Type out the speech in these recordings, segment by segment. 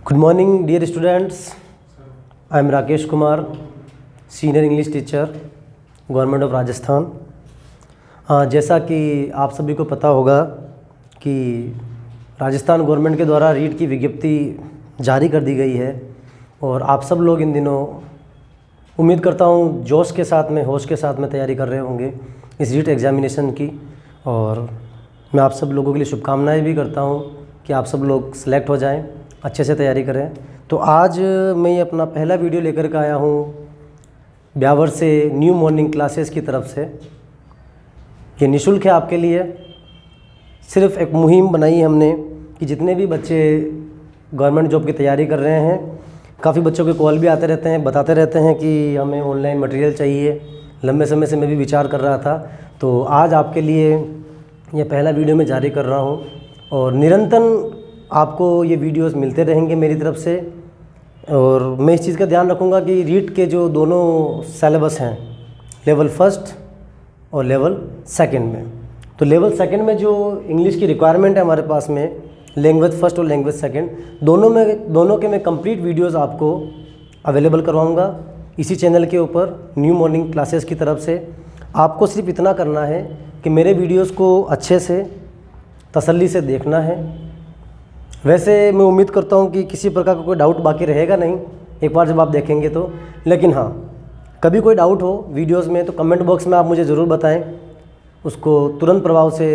Good morning, dear students. I am Rakesh Kumar, Senior English Teacher, Government of Rajasthan. जैसा कि आप सभी को पता होगा कि राजस्थान गवर्नमेंट के द्वारा रीट की विज्ञप्ति जारी कर दी गई है और आप सब लोग इन दिनों उम्मीद करता हूँ जोश के साथ में, होश के साथ में तैयारी कर रहे होंगे इस रीट एग्ज़ामिनेशन की। और मैं आप सब लोगों के लिए शुभकामनाएं भी करता हूँ कि आप सब लोग सेलेक्ट हो जाएं, अच्छे से तैयारी करें। तो आज मैं ये अपना पहला वीडियो लेकर के आया हूँ ब्यावर से न्यू मॉर्निंग क्लासेस की तरफ से। ये निःशुल्क है आपके लिए। सिर्फ एक मुहिम बनाई है हमने कि जितने भी बच्चे गवर्नमेंट जॉब की तैयारी कर रहे हैं, काफ़ी बच्चों के कॉल भी आते रहते हैं, बताते रहते हैं कि हमें ऑनलाइन मटेरियल चाहिए। लंबे समय से मैं भी विचार कर रहा था, तो आज आपके लिए ये पहला वीडियो मैं जारी कर रहा हूँ और निरंतर आपको ये वीडियोस मिलते रहेंगे मेरी तरफ से। और मैं इस चीज़ का ध्यान रखूँगा कि रीट के जो दोनों सिलेबस हैं, लेवल फर्स्ट और लेवल सेकंड में, तो लेवल सेकंड में जो इंग्लिश की रिक्वायरमेंट है हमारे पास में, लैंग्वेज फर्स्ट और लैंग्वेज सेकंड, दोनों के मैं कंप्लीट वीडियोस आपको अवेलेबल करवाऊंगा इसी चैनल के ऊपर न्यू मॉर्निंग क्लासेस की तरफ से। आपको सिर्फ इतना करना है कि मेरे वीडियोस को अच्छे से तसल्ली से देखना है। वैसे मैं उम्मीद करता हूँ कि किसी प्रकार का कोई डाउट बाकी रहेगा नहीं एक बार जब आप देखेंगे तो। लेकिन हाँ, कभी कोई डाउट हो वीडियोस में तो कमेंट बॉक्स में आप मुझे ज़रूर बताएं, उसको तुरंत प्रभाव से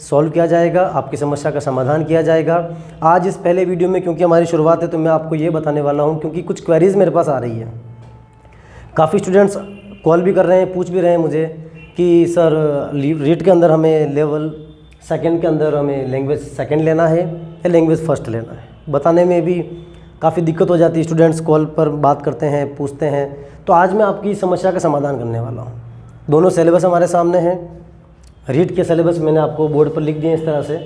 सॉल्व किया जाएगा, आपकी समस्या का समाधान किया जाएगा। आज इस पहले वीडियो में क्योंकि हमारी शुरुआत है तो मैं आपको ये बताने वाला हूँ, क्योंकि कुछ क्वेरीज़ मेरे पास आ रही है। काफ़ी स्टूडेंट्स कॉल भी कर रहे हैं, पूछ भी रहे हैं मुझे कि सर रीट के अंदर हमें लेवल सेकंड के अंदर हमें लैंग्वेज सेकंड लेना है या लैंग्वेज फर्स्ट लेना है। बताने में भी काफ़ी दिक्कत हो जाती है, स्टूडेंट्स कॉल पर बात करते हैं, पूछते हैं। तो आज मैं आपकी समस्या का समाधान करने वाला हूँ। दोनों सिलेबस हमारे सामने हैं। रीट के सिलेबस मैंने आपको बोर्ड पर लिख दिए इस तरह से।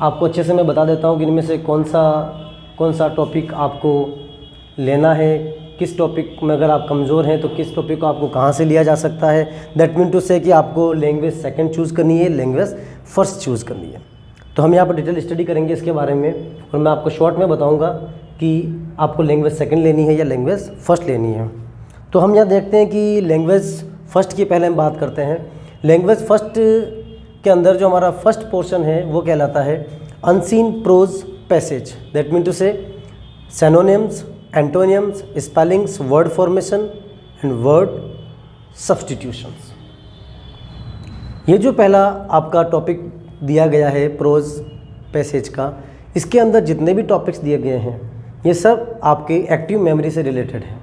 आपको अच्छे से मैं बता देता हूँ कि इनमें से कौन सा टॉपिक आपको लेना है, किस टॉपिक में अगर आप कमज़ोर हैं तो किस टॉपिक को आपको कहाँ से लिया जा सकता है। दैट मीन टू से कि आपको लैंग्वेज सेकंड चूज़ करनी है, लैंग्वेज फर्स्ट चूज़ करनी है। तो हम यहाँ पर डिटेल स्टडी करेंगे इसके बारे में और मैं आपको शॉर्ट में बताऊँगा कि आपको लैंग्वेज सेकंड लेनी है या लैंग्वेज फर्स्ट लेनी है। तो हम यहाँ देखते हैं कि लैंग्वेज फ़र्स्ट की पहले हम बात करते हैं। लैंग्वेज फ़र्स्ट के अंदर जो हमारा फर्स्ट पोर्शन है वो कहलाता है unseen prose passage. That mean to say synonyms, antonyms, spellings, word formation and word substitutions. ये जो पहला आपका टॉपिक दिया गया है प्रोज पैसेज का, इसके अंदर जितने भी टॉपिक्स दिए गए हैं ये सब आपके एक्टिव मेमोरी से रिलेटेड है।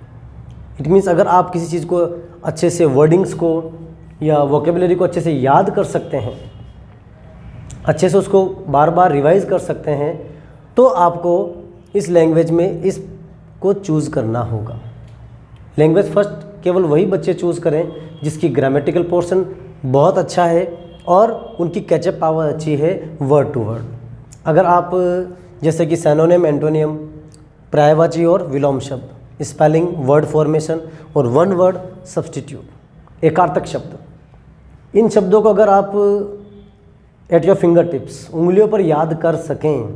इट मीन्स अगर आप किसी चीज़ को अच्छे से, वर्डिंग्स को या वोकेबलरी को अच्छे से याद कर सकते हैं, अच्छे से उसको बार बार रिवाइज कर सकते हैं, तो आपको इस लैंग्वेज में इसको चूज़ करना होगा। लैंग्वेज फर्स्ट केवल वही बच्चे चूज़ करें जिसकी ग्रामेटिकल पोर्शन बहुत अच्छा है और उनकी कैचअप पावर अच्छी है वर्ड टू वर्ड। अगर आप जैसे कि सिनोनिम, एंटोनियम, पर्यायवाची और विलोम शब्द, स्पेलिंग, वर्ड फॉर्मेशन और वन वर्ड सब्स्टिट्यूट, एकार्थक शब्द, इन शब्दों को अगर आप एट योर फिंगर टिप्स, उंगलियों पर याद कर सकें,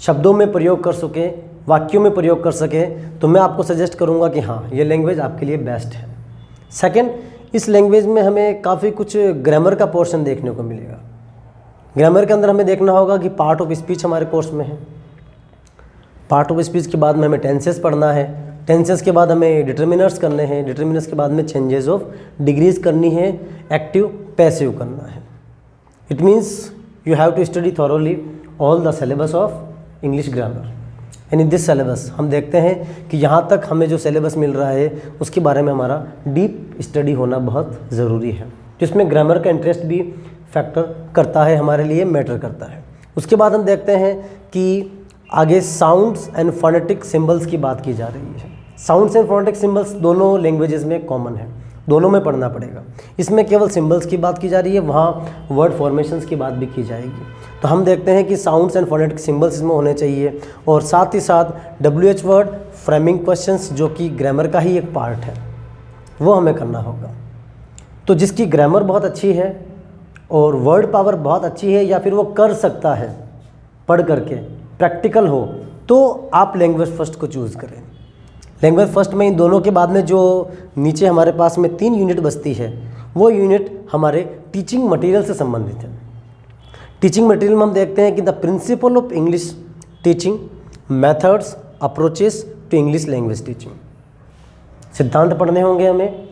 शब्दों में प्रयोग कर सकें, वाक्यों में प्रयोग कर सकें, तो मैं आपको सजेस्ट करूंगा कि हाँ, ये लैंग्वेज आपके लिए बेस्ट है। सेकंड, इस लैंग्वेज में हमें काफ़ी कुछ ग्रामर का पोर्शन देखने को मिलेगा। ग्रामर के अंदर हमें देखना होगा कि पार्ट ऑफ स्पीच हमारे कोर्स में है। पार्ट ऑफ स्पीच के बाद में हमें टेंसेस पढ़ना है, टेंसेस के बाद हमें डिटर्मिनर्स करने हैं, डिटर्मिनर्स के बाद में चेंजेस ऑफ डिग्रीज करनी है, एक्टिव पैसिव करना है। It means you have to study thoroughly all the syllabus of English grammar. यानी दिस सिलेबस हम देखते हैं कि यहाँ तक हमें जो सिलेबस मिल रहा है उसके बारे में हमारा डीप स्टडी होना बहुत ज़रूरी है, जिसमें ग्रामर का इंटरेस्ट भी फैक्टर करता है, हमारे लिए मैटर करता है। उसके बाद हम देखते हैं कि आगे साउंड्स एंड फोनेटिक सिंबल्स की बात की जा रही है। साउंड्स एंड फोनेटिक सिंबल्स दोनों लैंग्वेजेस में कॉमन है, दोनों में पढ़ना पड़ेगा। इसमें केवल सिंबल्स की बात की जा रही है, वहाँ वर्ड फॉर्मेशंस की बात भी की जाएगी। तो हम देखते हैं कि साउंड्स एंड फोनेटिक सिंबल्स इसमें होने चाहिए और साथ ही साथ WH वर्ड, फ्रेमिंग क्वेश्चंस, जो कि ग्रामर का ही एक पार्ट है, वो हमें करना होगा। तो जिसकी ग्रामर बहुत अच्छी है और वर्ड पावर बहुत अच्छी है, या फिर वो कर सकता है पढ़ करके, प्रैक्टिकल हो, तो आप लैंग्वेज फर्स्ट को चूज़ करें। लैंग्वेज फर्स्ट में इन दोनों के बाद में जो नीचे हमारे पास में 3 यूनिट बचती है, वो यूनिट हमारे टीचिंग मटेरियल से संबंधित है। टीचिंग मटेरियल में हम देखते हैं कि the principle of English teaching, methods, approaches to English language teaching. सिद्धांत पढ़ने होंगे हमें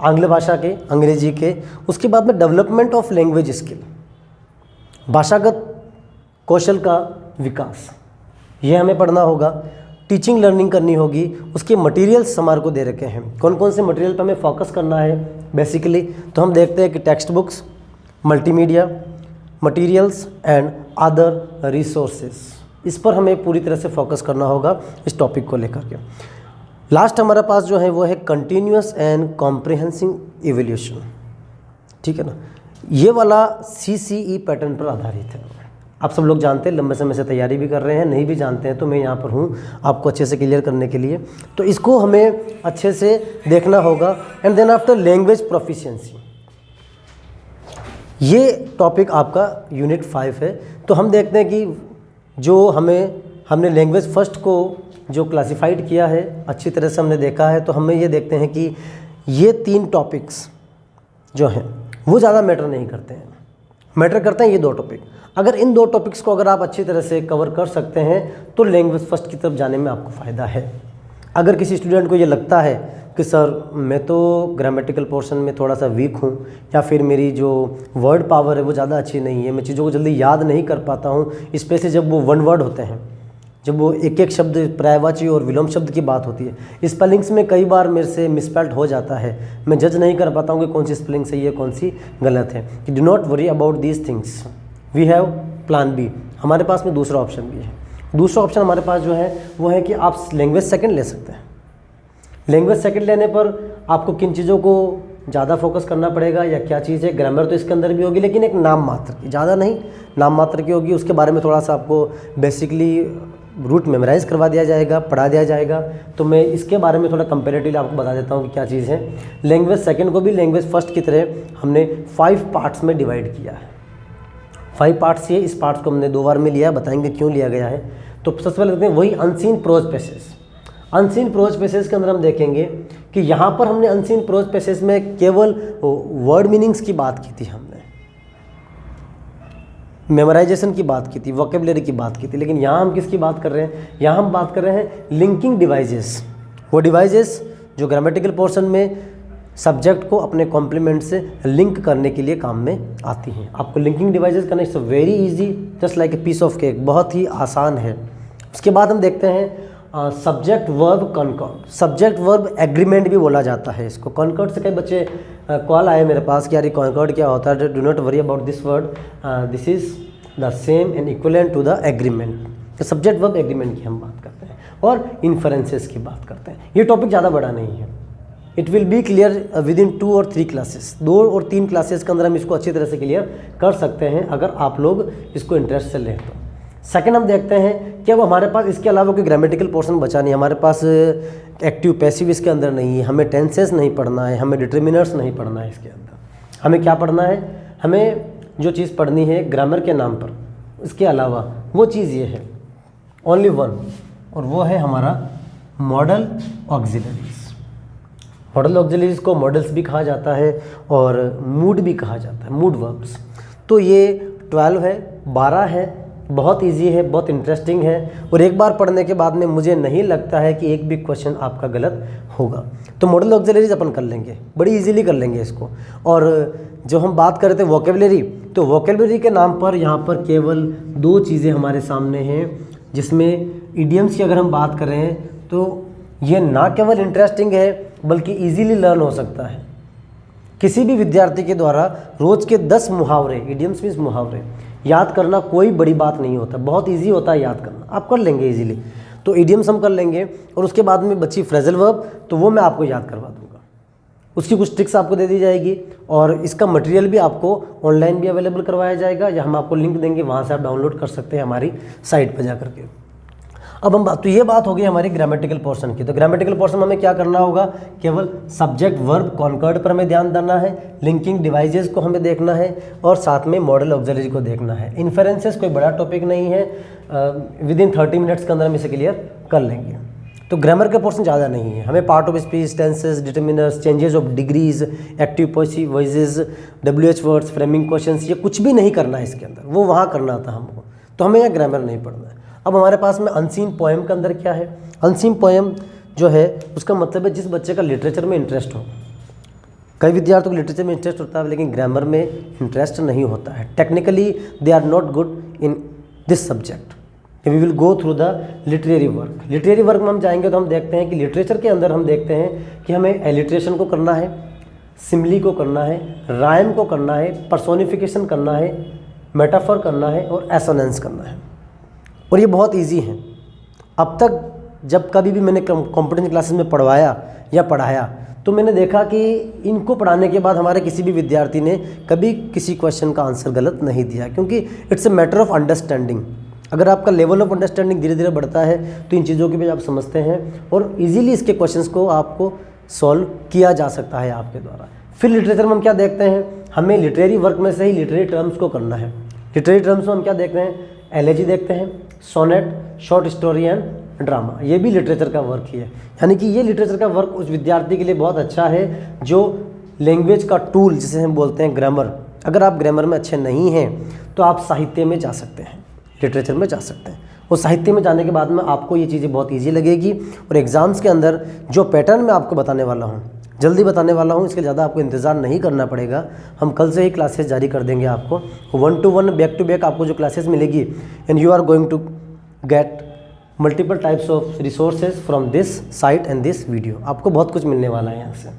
आंग्ल भाषा के, अंग्रेजी के। उसके बाद में डेवलपमेंट ऑफ लैंग्वेज स्किल, भाषागत कौशल का विकास, ये हमें पढ़ना होगा। टीचिंग लर्निंग करनी होगी। उसके मटेरियल्स हमारे को दे रखे हैं, कौन कौन से मटेरियल पर हमें फोकस करना है बेसिकली। तो हम देखते हैं कि text books, multimedia materials and other resources, इस पर हमें पूरी तरह से फोकस करना होगा इस टॉपिक को लेकर के। लास्ट हमारे पास जो है वो है कंटिन्यूअस एंड कॉम्प्रिहेंसिव इवोल्यूशन, ठीक है ना। ये वाला CCE पैटर्न पर आधारित है। आप सब लोग जानते हैं, लंबे समय से तैयारी भी कर रहे हैं, नहीं भी जानते हैं तो मैं यहाँ पर हूँ आपको अच्छे से क्लियर करने के लिए। तो इसको हमें अच्छे से देखना होगा। And then after language proficiency, ये टॉपिक आपका यूनिट 5 है। तो हम देखते हैं कि जो हमने लैंग्वेज फर्स्ट को जो क्लासिफाइड किया है अच्छी तरह से हमने देखा है। तो हमें ये देखते हैं कि ये 3 टॉपिक्स जो हैं वो ज़्यादा मैटर नहीं करते हैं, मैटर करते हैं ये 2 टॉपिक। अगर इन 2 टॉपिक्स को अगर आप अच्छी तरह से कवर कर सकते हैं तो लैंग्वेज फर्स्ट की तरफ जाने में आपको फ़ायदा है। अगर किसी स्टूडेंट को ये लगता है कि सर मैं तो ग्रामेटिकल पोर्शन में थोड़ा सा वीक हूँ, या फिर मेरी जो वर्ड पावर है वो ज़्यादा अच्छी नहीं है, मैं चीज़ों को जल्दी याद नहीं कर पाता हूँ, स्पेशली जब वो वन वर्ड होते हैं, जब वो एक एक शब्द पर्यायवाची और विलोम शब्द की बात होती है। स्पेलिंग्स में कई बार मेरे से मिसस्पेल्ड हो जाता है, मैं जज नहीं कर पाता हूँ कि कौन सी स्पेलिंग सही है कौन सी गलत है। कि do not worry about these things, we have plan B. हमारे पास में दूसरा ऑप्शन भी है। दूसरा ऑप्शन हमारे पास जो है वो है कि आप लैंग्वेज सेकंड ले सकते हैं। लैंग्वेज सेकंड लेने पर आपको किन चीज़ों को ज़्यादा फोकस करना पड़ेगा या क्या चीज़ है। ग्रामर तो इसके अंदर भी होगी लेकिन एक नाम मात्र की, ज़्यादा नहीं, नाम मात्र की होगी। उसके बारे में थोड़ा सा आपको बेसिकली रूट मेमोराइज़ करवा दिया जाएगा, पढ़ा दिया जाएगा। तो मैं इसके बारे में थोड़ा कंपेरेटिवली आपको बता देता हूँ कि क्या चीज़ है। लैंग्वेज सेकंड को भी लैंग्वेज फर्स्ट की तरह हमने 5 पार्ट्स में डिवाइड किया है। 5 पार्ट्स ये, इस पार्ट्स को हमने 2 बार में लिया है, बताएंगे क्यों लिया गया है। तो सबसे पहले देखते हैं वही unseen prose passage. Unseen prose passage के अंदर हम देखेंगे कि यहाँ पर हमने अनसीन प्रोज पैसेज में केवल वर्ड मीनिंग्स की बात की थी, हमने मेमोराइजेशन की बात की थी, वोकेबलरी की बात की थी। लेकिन यहाँ हम किसकी बात कर रहे हैं, यहाँ हम बात कर रहे हैं लिंकिंग डिवाइसेस। वो डिवाइसेस जो ग्रामेटिकल पोर्शन में सब्जेक्ट को अपने कॉम्प्लीमेंट से लिंक करने के लिए काम में आती हैं। आपको लिंकिंग डिवाइसेस करना it's very easy, just like a piece of cake, बहुत ही आसान है। उसके बाद हम देखते हैं subject verb concord. Subject verb agreement भी बोला जाता है इसको। कॉन्कॉर्ड से कई बच्चे कॉल आए मेरे पास कि यार कॉन्कॉर्ड क्या होता है। Do not worry about this word, this is the same and equivalent to the agreement. तो सब्जेक्ट वर्ब एग्रीमेंट की हम बात करते हैं और इन्फरेंसेस की बात करते हैं। ये टॉपिक ज़्यादा बड़ा नहीं है, it will be clear with in 2 और 3 क्लासेस। 2 और 3 क्लासेस के अंदर हम इसको अच्छी तरह से क्लियर कर सकते हैं अगर आप लोग इसको इंटरेस्ट से लें तो। सेकंड हम देखते हैं कि अब हमारे पास इसके अलावा कोई ग्रामेटिकल पोर्शन बचा नहीं। हमारे पास एक्टिव पैसिव इसके अंदर नहीं है, हमें टेंसेस नहीं पढ़ना है, हमें डिटर्मिनर्स नहीं पढ़ना है इसके अंदर। हमें क्या पढ़ना है, हमें जो चीज़ पढ़नी है ग्रामर के नाम पर, इसके अलावा वो चीज़ ये है ओनली वन, और वो है हमारा मॉडल ऑक्सिलरीज। मॉडल ऑक्सिलरीज को मॉडल्स भी कहा जाता है और मूड भी कहा जाता है, मूड वर्ब्स। तो ये 12 है, 12 है, बहुत इजी है, बहुत इंटरेस्टिंग है। और एक बार पढ़ने के बाद में मुझे नहीं लगता है कि एक भी क्वेश्चन आपका गलत होगा। तो मॉडल ऑक्सिलरीज अपन कर लेंगे, बड़ी इजीली कर लेंगे इसको। और जो हम बात कर रहे थे वोकेबलरी, तो वोकेबलरी के नाम पर यहाँ पर केवल 2 चीज़ें हमारे सामने हैं, जिसमें इडियम्स की अगर हम बात करें तो ये ना केवल इंटरेस्टिंग है बल्कि ईजीली लर्न हो सकता है। किसी भी विद्यार्थी के द्वारा रोज़ के 10 मुहावरे, इडियम्स मीन्स मुहावरे, याद करना कोई बड़ी बात नहीं होता, बहुत इजी होता है याद करना, आप कर लेंगे इजीली। तो इडियम्स हम कर लेंगे और उसके बाद में बची फ्रेजल वर्ब, तो वो मैं आपको याद करवा दूंगा। उसकी कुछ ट्रिक्स आपको दे दी जाएगी और इसका मटेरियल भी आपको ऑनलाइन भी अवेलेबल करवाया जाएगा, या हम आपको लिंक देंगे, वहाँ से आप डाउनलोड कर सकते हैं हमारी साइट पर जा करके। अब हम तो ये बात हो गई हमारी ग्रामेटिकल पोर्शन की। तो ग्रामेटिकल पोर्शन में हमें क्या करना होगा, केवल सब्जेक्ट वर्ब कॉन्कर्ड पर हमें ध्यान देना है, लिंकिंग डिवाइसेस को हमें देखना है और साथ में मॉडल ऑक्सिलरी को देखना है। इन्फेरेंसेस कोई बड़ा टॉपिक नहीं है, विद इन 30 मिनट्स के अंदर हम इसे क्लियर कर लेंगे। तो ग्रामर का पोर्शन ज़्यादा नहीं है, हमें part of speech, tenses, determiners, changes of degrees, active passive voices, WH words, framing questions, ये कुछ भी नहीं करना है इसके अंदर, वो वहाँ करना था हमको। तो हमें यहाँ ग्रामर नहीं पढ़ना है। अब हमारे पास में अनसीन पोएम के अंदर क्या है, अनसीन पोएम जो है उसका मतलब है जिस बच्चे का लिटरेचर में इंटरेस्ट हो। कई विद्यार्थियों को लिटरेचर में इंटरेस्ट होता है लेकिन ग्रामर में इंटरेस्ट नहीं होता है। Technically they are not good in this subject. We will go through the literary work. Literary work में हम जाएंगे तो हम देखते हैं कि लिटरेचर के अंदर हम देखते हैं कि हमें एलिट्रेशन को करना है, सिमली को करना है, राइम को करना है, पर्सोनिफिकेशन करना है, मेटाफर करना है और एसोनेंस करना है। और ये बहुत इजी है। अब तक जब कभी भी मैंने कॉम्पिटिशन क्लासेस में पढ़वाया या पढ़ाया तो मैंने देखा कि इनको पढ़ाने के बाद हमारे किसी भी विद्यार्थी ने कभी किसी क्वेश्चन का आंसर गलत नहीं दिया, क्योंकि it's a matter of understanding. अगर आपका लेवल ऑफ अंडरस्टैंडिंग धीरे धीरे बढ़ता है तो इन चीज़ों की भी आप समझते हैं और इजीली इसके क्वेश्चंस को आपको सॉल्व किया जा सकता है आपके द्वारा। फिर लिटरेचर में हम क्या देखते हैं, हमें लिटरेरी वर्क में से ही लिटरेरी टर्म्स को करना है। लिटरेरी टर्म्स में हम क्या देखते हैं, एलेजी देखते हैं, sonnet, short story and drama. ये भी लिटरेचर का वर्क ही है। यानी कि ये लिटरेचर का वर्क उस विद्यार्थी के लिए बहुत अच्छा है जो लैंग्वेज का टूल जिसे हम बोलते हैं ग्रामर। अगर आप ग्रामर में अच्छे नहीं हैं तो आप साहित्य में जा सकते हैं, लिटरेचर में जा सकते हैं। और साहित्य में जाने के बाद में आपको ये चीज़ें बहुत ईजी लगेगी। और एग्ज़ाम्स के अंदर जो पैटर्न मैं आपको बताने वाला हूँ, जल्दी बताने वाला हूँ, इसके ज़्यादा आपको इंतज़ार नहीं करना पड़ेगा। हम कल से ही क्लासेस जारी कर देंगे आपको 1-to-1 बैक टू बैक आपको जो क्लासेस मिलेगी and you are going to get multiple types of resources from this site and this video. आपको बहुत कुछ मिलने वाला है यहाँ से।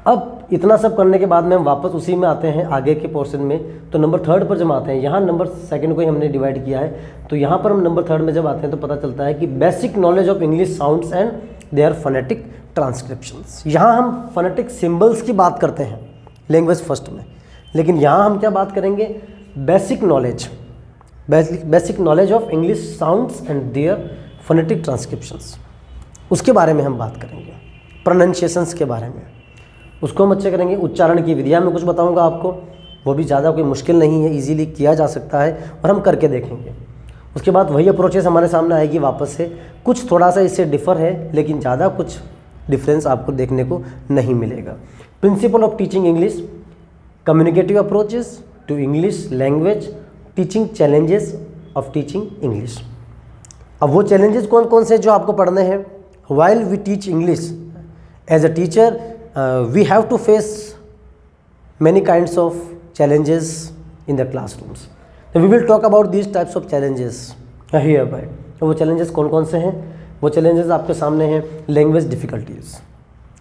अब इतना सब करने के बाद में हम वापस उसी में आते हैं आगे के पोर्शन में। तो नंबर 3 पर जब आते हैं, यहाँ नंबर 2 को ही हमने डिवाइड किया है, तो यहाँ पर हम नंबर 3 में जब आते हैं तो पता चलता है कि basic knowledge of English sounds and their phonetic transcriptions. यहाँ हम फोनेटिक सिंबल्स की बात करते हैं लैंग्वेज फर्स्ट में, लेकिन यहाँ हम क्या बात करेंगे, basic knowledge of English sounds and their phonetic transcriptions, उसके बारे में हम बात करेंगे। प्रोनाउंसिएशंस के बारे में उसको हम अच्छे करेंगे। उच्चारण की विधियाँ मैं कुछ बताऊंगा आपको, वो भी ज़्यादा कोई मुश्किल नहीं है, इजीली किया जा सकता है और हम करके देखेंगे। उसके बाद वही अप्रोचेस हमारे सामने आएगी वापस से। कुछ थोड़ा सा इससे डिफ़र है लेकिन ज़्यादा कुछ डिफरेंस आपको देखने को नहीं मिलेगा। Principle of teaching English, communicative approaches to English language, teaching challenges of teaching English. अब वो चैलेंजेस कौन कौन से जो आपको पढ़ने हैं। While we teach English as a teacher we have to face many kinds of challenges in the classrooms. So we will talk about these types of challenges hereby. तो वो challenges कौन कौन से हैं, वो challenges आपके सामने हैं। language difficulties,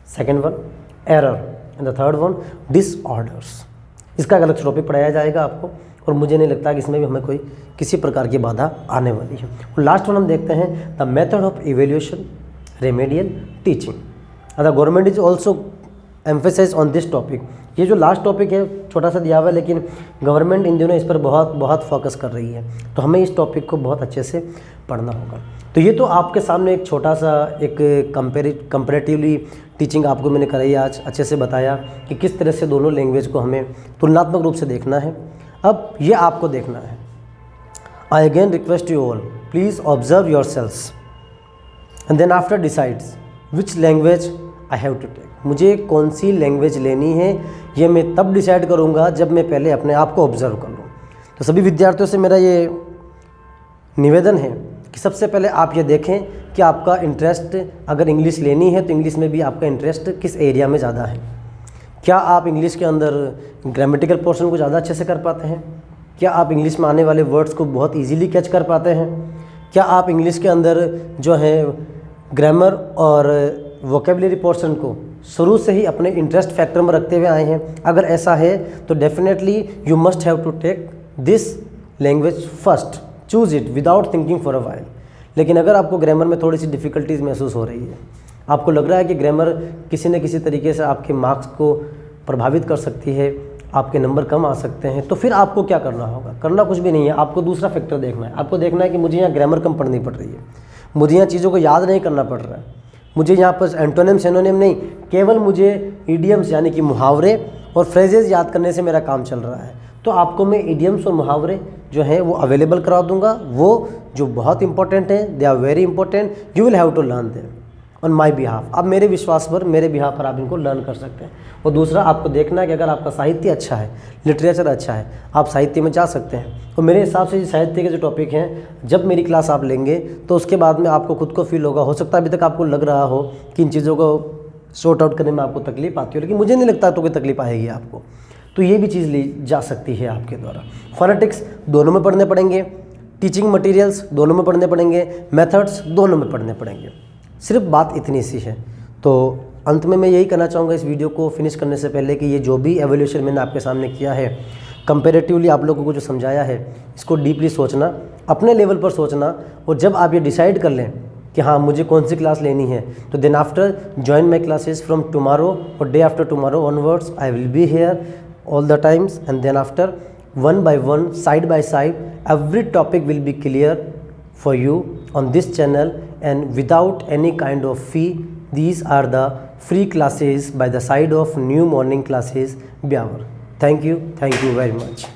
second one error and the third one disorders। इसका अलग टॉपिक पढ़ाया जाएगा आपको और मुझे नहीं लगता कि इसमें भी हमें कोई किसी प्रकार की बाधा आने वाली है। और लास्ट वन हम देखते हैं the method of evaluation remedial teaching. The government is also emphasise on this topic. ये जो लास्ट टॉपिक है छोटा सा दिया हुआ है लेकिन गवर्नमेंट इन दिनों इस पर बहुत फोकस कर रही है, तो हमें इस टॉपिक को बहुत अच्छे से पढ़ना होगा। तो ये तो आपके सामने एक छोटा सा एक कंपेरेटिवली टीचिंग आपको मैंने कराई आज, अच्छे से बताया कि किस तरह से दोनों लैंग्वेज को हमें तुलनात्मक रूप से देखना है। अब ये आपको देखना है। I again request you all please observe yourselves and then after decides which language I have to take. मुझे कौन सी लैंग्वेज लेनी है ये मैं तब डिसाइड करूँगा जब मैं पहले अपने आप को ऑब्जर्व कर लूँ। तो सभी विद्यार्थियों से मेरा ये निवेदन है कि सबसे पहले आप ये देखें कि आपका इंटरेस्ट अगर इंग्लिश लेनी है तो इंग्लिश में भी आपका इंटरेस्ट किस एरिया में ज़्यादा है। क्या आप इंग्लिश के अंदर ग्रामेटिकल पोर्शन को ज़्यादा अच्छे से कर पाते हैं? क्या आप इंग्लिश में आने वाले वर्ड्स को बहुत ईजीली कैच कर पाते हैं? क्या आप इंग्लिश के अंदर जो है ग्रामर और वोकेबलरी पोर्शन को शुरू से ही अपने इंटरेस्ट फैक्टर में रखते हुए आए हैं? अगर ऐसा है तो definitely you must have to take this language first, choose it without thinking for a while. लेकिन अगर आपको ग्रामर में थोड़ी सी डिफ़िकल्टीज महसूस हो रही है, आपको लग रहा है कि ग्रामर किसी न किसी तरीके से आपके मार्क्स को प्रभावित कर सकती है, आपके नंबर कम आ सकते हैं। तो फिर आपको क्या करना होगा? करना कुछ भी नहीं है, आपको दूसरा फैक्टर देखना है। आपको देखना है कि मुझे यहाँ ग्रामर कम पढ़नी पड़ रही है, मुझे यहाँ चीज़ों को याद नहीं करना पड़ रहा है, मुझे यहाँ पर एंटोनिम सिनोनिम नहीं, केवल मुझे इडियम्स यानी कि मुहावरे और फ्रेजेस याद करने से मेरा काम चल रहा है। तो आपको मैं इडियम्स और मुहावरे जो हैं वो अवेलेबल करा दूंगा, वो जो बहुत इंपॉर्टेंट हैं, they are very important, you will have to learn them on my behalf. आप मेरे विश्वास पर, मेरे बिहाफ पर आप इनको लर्न कर सकते हैं। और दूसरा, आपको देखना है कि अगर आपका साहित्य अच्छा है, लिटरेचर अच्छा है, आप साहित्य में जा सकते हैं। और मेरे हिसाब से साहित्य के जो टॉपिक हैं, जब मेरी क्लास आप लेंगे तो उसके बाद में आपको खुद को फील होगा, हो सकता है अभी तक आपको लग रहा हो कि इन चीज़ों को सॉर्ट आउट करने में आपको तकलीफ आती हो, लेकिन मुझे नहीं लगता तो कोई तकलीफ आएगी आपको। तो ये भी चीज़ ली जा सकती है आपके द्वारा। फोनेटिक्स दोनों में पढ़ने पड़ेंगे, टीचिंग मटेरियल्स दोनों में पढ़ने पड़ेंगे, मेथड्स दोनों में पढ़ने पड़ेंगे। सिर्फ बात इतनी सी है। तो अंत में मैं यही कहना चाहूँगा इस वीडियो को फिनिश करने से पहले कि ये जो भी एवोल्यूशन मैंने आपके सामने किया है, कंपैरेटिवली आप लोगों को जो समझाया है, इसको डीपली सोचना, अपने लेवल पर सोचना। और जब आप ये डिसाइड कर लें कि हाँ मुझे कौन सी क्लास लेनी है, तो then after join my classes from tomorrow और day after tomorrow onwards. I will be here all the times, and then after one by one, side by side, every topic will be clear for you on this channel and without any kind of fee. These are the free classes by the side of New Morning Classes Byawar. Thank you very much.